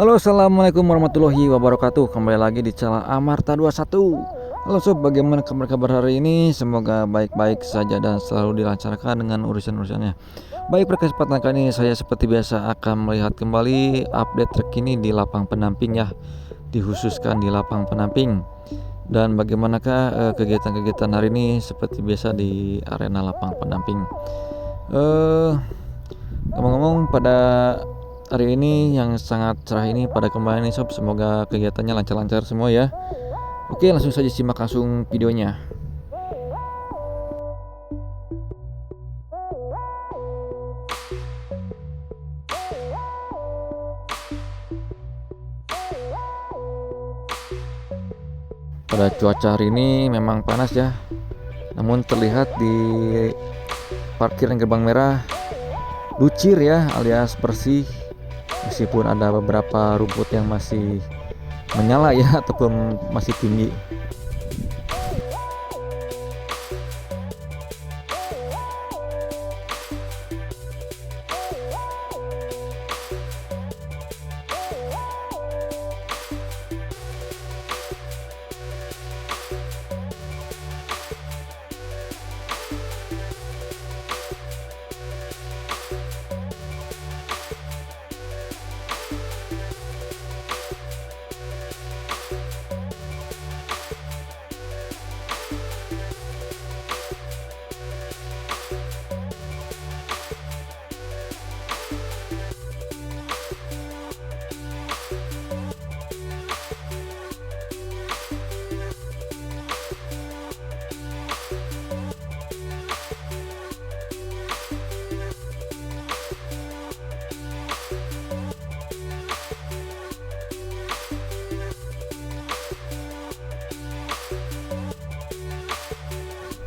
Halo, assalamualaikum warahmatullahi wabarakatuh. Kembali lagi di channel Amarta 21. Halo sob, bagaimana kabar hari ini? Semoga baik-baik saja dan selalu dilancarkan dengan urusan-urusannya. Baik, pada kesempatan kali ini saya seperti biasa akan melihat kembali update terkini di lapang pendamping ya, dikhususkan di lapang pendamping. Dan bagaimanakah kegiatan-kegiatan hari ini seperti biasa di arena lapang pendamping. Ngomong-ngomong, pada hari ini yang sangat cerah ini pada kembali nih sob, semoga kegiatannya lancar-lancar semua ya. Oke, langsung saja simak langsung videonya. Pada cuaca hari ini memang panas ya, namun terlihat di parkiran gerbang merah lucir ya, alias bersih, meskipun ada beberapa rumput yang masih menyala ya ataupun masih tinggi.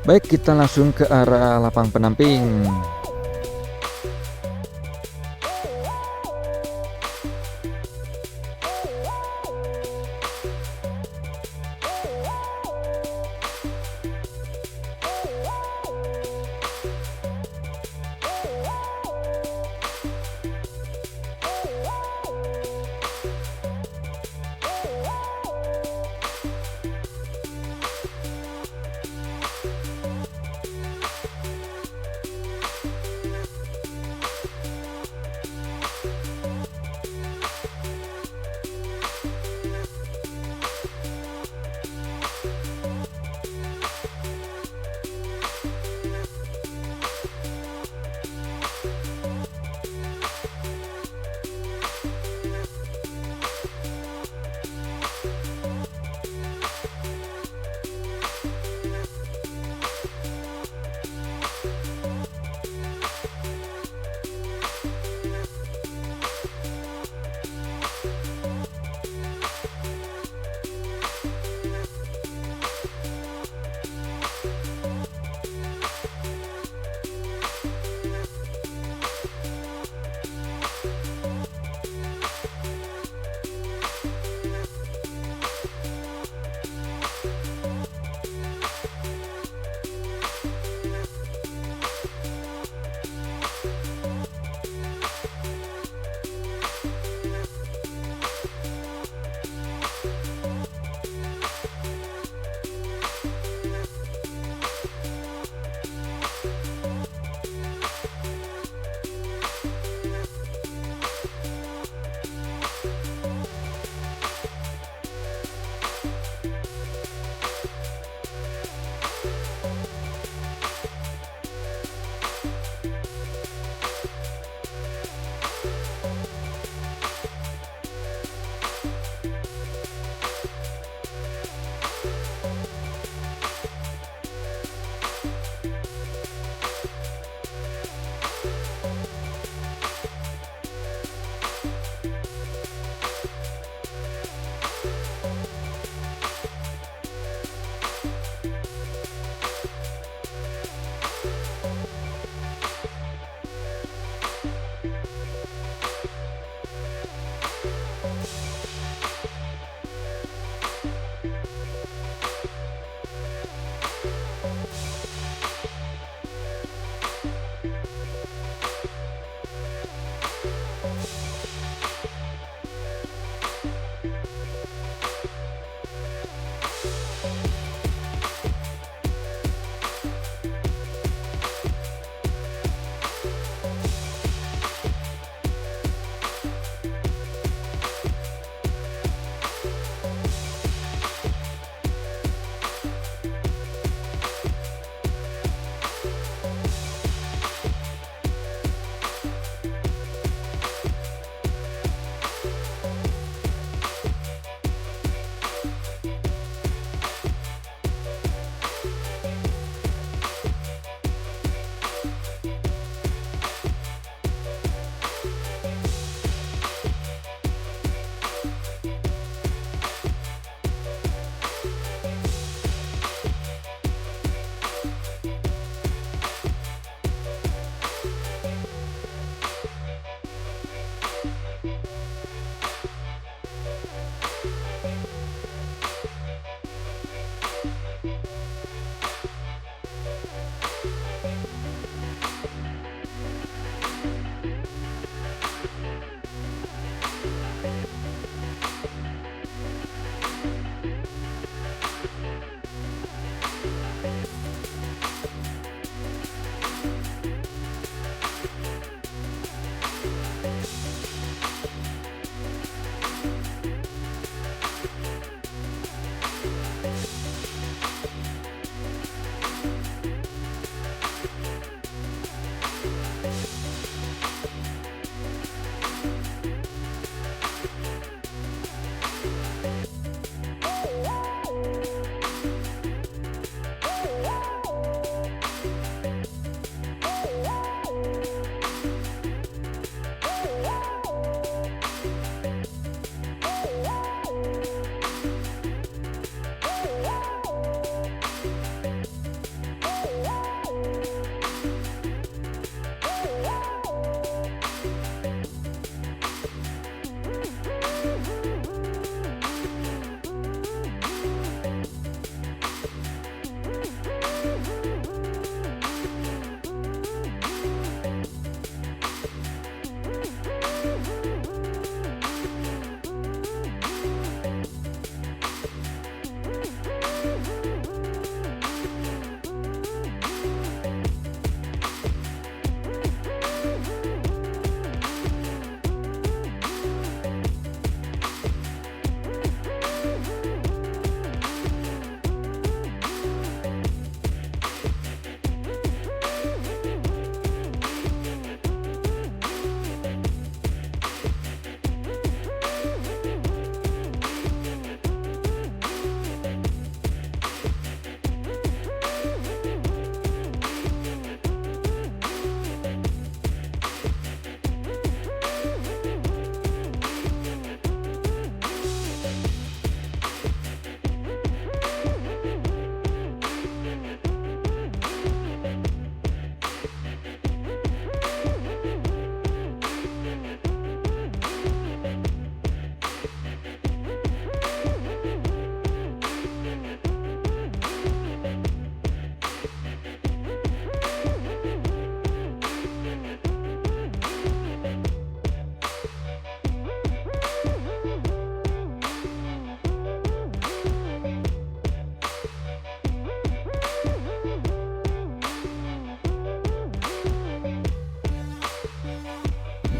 Baik, kita langsung ke arah lapang pendamping.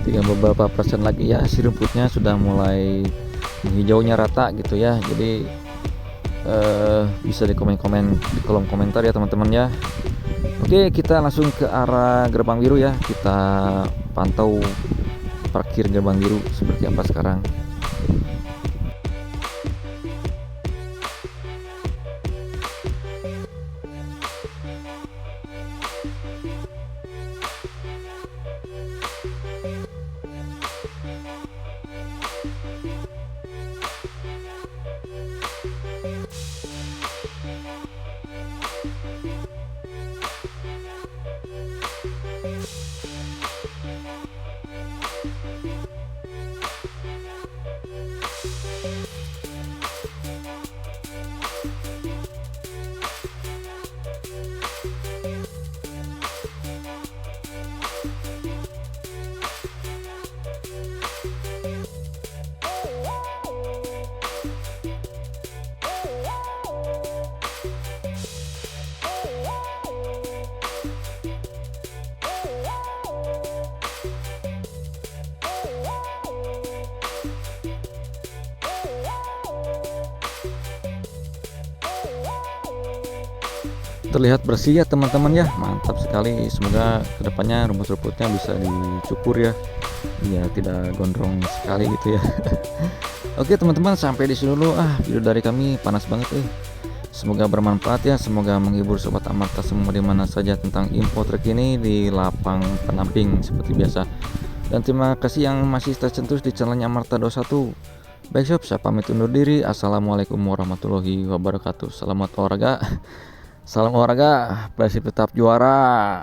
tinggal beberapa persen lagi ya, si rumputnya sudah mulai hijaunya rata gitu ya. Jadi bisa di komen-komen di kolom komentar ya teman-teman ya. Oke, kita langsung ke arah gerbang biru ya, kita pantau parkir gerbang biru seperti apa sekarang. Terlihat bersih ya teman-teman ya, mantap sekali. Semoga kedepannya rumput-rumputnya bisa dicukur ya, biar tidak gondrong sekali gitu ya. Oke teman-teman, sampai di sini dulu video dari kami, panas banget Semoga bermanfaat ya, semoga menghibur sobat Amarta semua dimana saja tentang info terkini di lapang penamping seperti biasa. Dan terima kasih yang masih tersentuh di channelnya Amarta 21. Baik sob, saya pamit undur diri. Assalamualaikum warahmatullahi wabarakatuh. Selamat olahraga. Salam olahraga, Persib tetap juara.